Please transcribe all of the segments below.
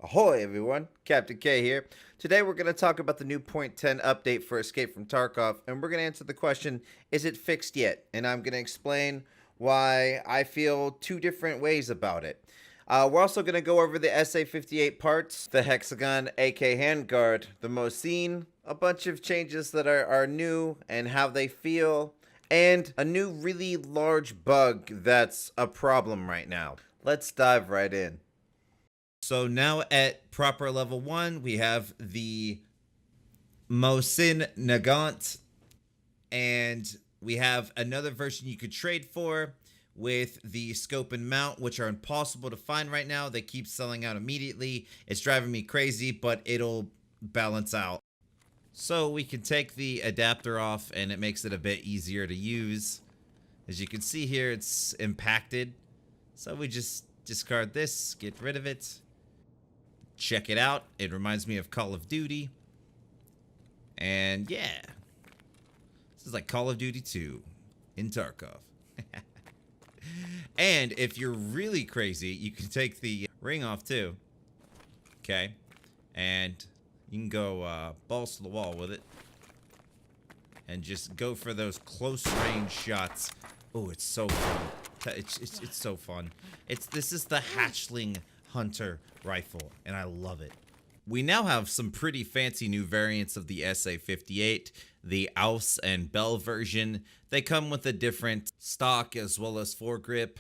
Ahoy everyone, KaptainKayy here. Today we're going to talk about the new point 10 update for Escape from Tarkov, and we're going to answer the question, is it fixed yet? And I'm going to explain why I feel two different ways about it. We're also going to go over the Sa-58 parts, the Hexagon AK Handguard, the Mosin, a bunch of changes that are new and how they feel, and a new really large bug that's a problem right now. Let's dive right in. So now at proper level 1, we have the Mosin Nagant, and we have another version you could trade for with the scope and mount, which are impossible to find right now. They keep selling out immediately. It's driving me crazy, but it'll balance out. So we can take the adapter off, and it makes it a bit easier to use. As you can see here, it's impacted. So we just discard this, get rid of it. Check it out. It reminds me of Call of Duty. And yeah. This is like Call of Duty 2 in Tarkov. And if you're really crazy, you can take the ring off too. Okay. And you can go balls to the wall with it. And just go for those close range shots. Oh, it's so fun. It's so fun. This is the hatchling hunter rifle, and I love it. We now have some pretty fancy new variants of the Sa-58, the Aus and Bell version. They come with a different stock as well as foregrip.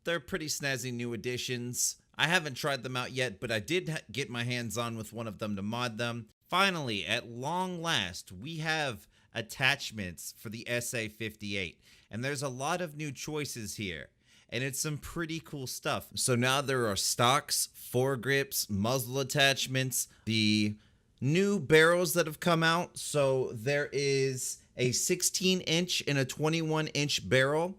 They're pretty snazzy new additions. I haven't tried them out yet, but I did get my hands on with one of them to mod them. Finally, at long last, we have attachments for the Sa-58, and there's a lot of new choices here. And it's some pretty cool stuff. So now there are stocks, foregrips, muzzle attachments, the new barrels that have come out. So there is a 16-inch and a 21-inch barrel.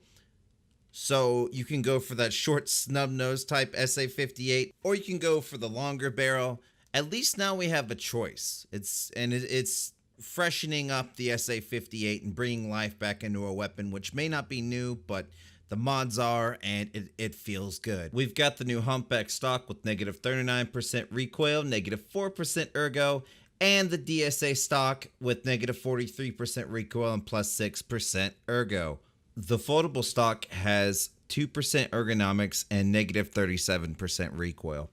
So you can go for that short snub nose type Sa-58, or you can go for the longer barrel. At least now we have a choice. It's freshening up the Sa-58 and bringing life back into a weapon, which may not be new, but the mods are, and it feels good. We've got the new humpback stock with negative 39% recoil, negative 4% ergo, and the DSA stock with negative 43% recoil and plus 6% ergo. The foldable stock has 2% ergonomics and negative 37% recoil.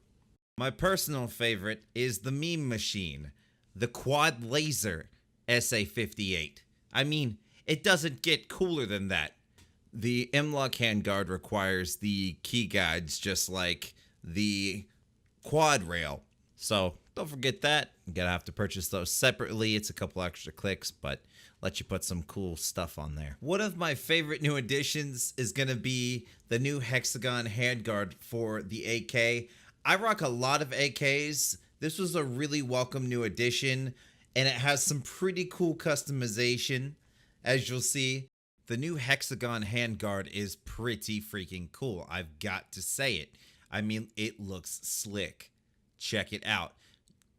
My personal favorite is the meme machine, the quad laser Sa-58. I mean, it doesn't get cooler than that. The M-Lock handguard requires the key guides just like the quad rail. So don't forget that. You're going to have to purchase those separately. It's a couple extra clicks, but let you put some cool stuff on there. One of my favorite new additions is going to be the new Hexagon Handguard for the AK. I rock a lot of AKs. This was a really welcome new addition, and it has some pretty cool customization, as you'll see. The new Hexagon Handguard is pretty freaking cool. I've got to say it. I mean, it looks slick. Check it out.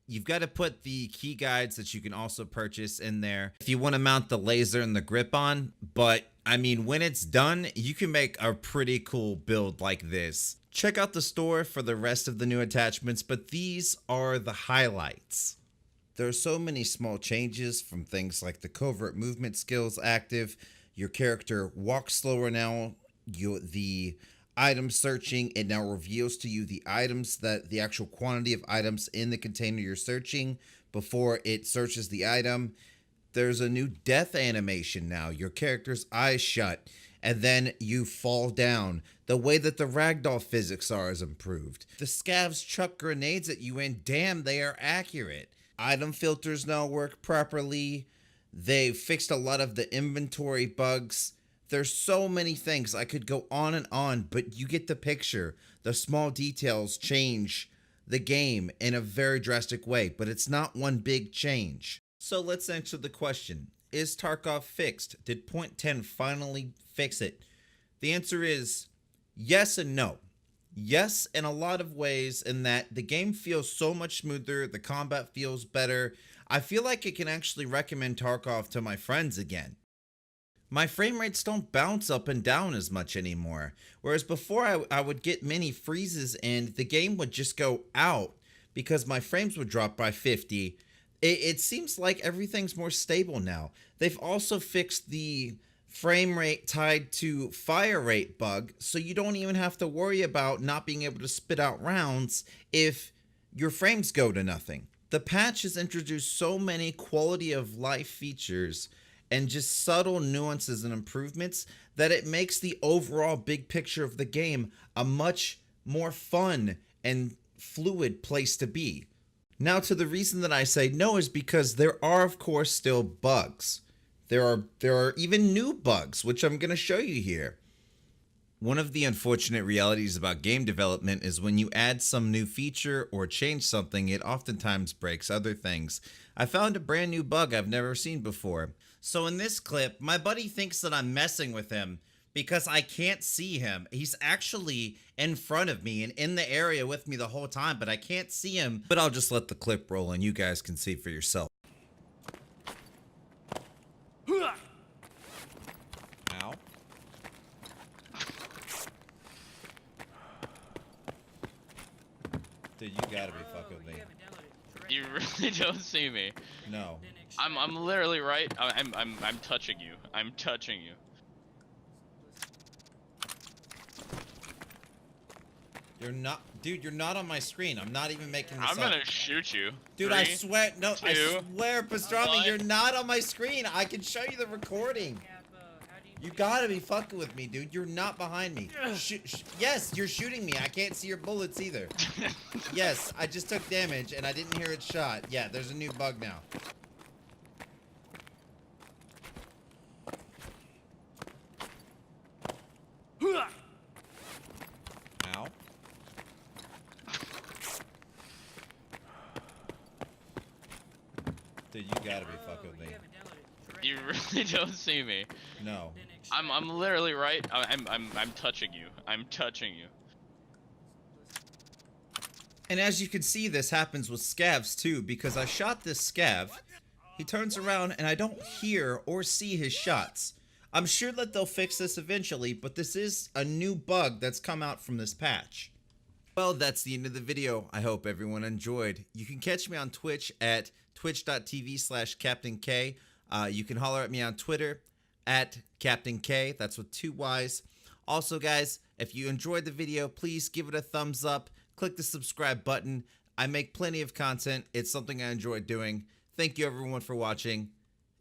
You've got to put the key guides that you can also purchase in there if you want to mount the laser and the grip on. But, I mean, when it's done, you can make a pretty cool build like this. Check out the store for the rest of the new attachments, but these are the highlights. There are so many small changes, from things like the covert movement skills active. Your character walks slower now. The item searching, it now reveals to you the items, that the actual quantity of items in the container you're searching before it searches the item. There's a new death animation now. Your character's eyes shut and then you fall down. The way that the ragdoll physics are is improved. The scavs chuck grenades at you, and damn, they are accurate. Item filters now work properly. They fixed a lot of the inventory bugs. There's so many things. I could go on, but you get the picture. The small details change the game in a very drastic way, but it's not one big change. So let's answer the question. Is Tarkov fixed? Did point 10 finally fix it? The answer is yes and no. Yes, in a lot of ways, in that the game feels so much smoother, the combat feels better. I feel like I can actually recommend Tarkov to my friends again. My frame rates don't bounce up and down as much anymore, whereas before I would get many freezes and the game would just go out. because my frames would drop by 50. It seems like everything's more stable now. They've also fixed the frame rate tied to fire rate bug, so you don't even have to worry about not being able to spit out rounds if your frames go to nothing. The patch has introduced so many quality of life features and just subtle nuances and improvements that it makes the overall big picture of the game a much more fun and fluid place to be. Now, to the reason that I say no is because there are, of course, still bugs. There are even new bugs, which I'm going to show you here. One of the unfortunate realities about game development is when you add some new feature or change something, it oftentimes breaks other things. I found a brand new bug I've never seen before. So in this clip, my buddy thinks that I'm messing with him because I can't see him. He's actually in front of me and in the area with me the whole time, but I can't see him. But I'll just let the clip roll and you guys can see for yourself. Ow. Dude, you gotta be fucking with me. You really don't see me. No. I'm literally right. I'm touching you. I'm touching you. You're not, dude. You're not on my screen. I'm not even making this I'm gonna shoot you. Dude, 3, I swear, no, 2, I swear, Pastrami, 1. you're not on my screen. I can show you the recording. You gotta be fucking with me, dude. You're not behind me. Yes, you're shooting me. I can't see your bullets either. Yes, I just took damage and I didn't hear it shot. Yeah, there's a new bug now. Ow. Dude, you gotta be fucking with me. You really don't see me. No. I'm literally right. I'm touching you. I'm touching you. And as you can see, this happens with scavs too, because I shot this scav. He turns around and I don't hear or see his shots. I'm sure that they'll fix this eventually, but this is a new bug that's come out from this patch. Well, that's the end of the video. I hope everyone enjoyed. You can catch me on Twitch at twitch.tv/KaptainKayy. You can holler at me on Twitter at KaptainKayy. That's with 2 Y's. Also, guys, if you enjoyed the video, please give it a thumbs up. Click the subscribe button. I make plenty of content. It's something I enjoy doing. Thank you, everyone, for watching.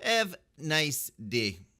Have a nice day.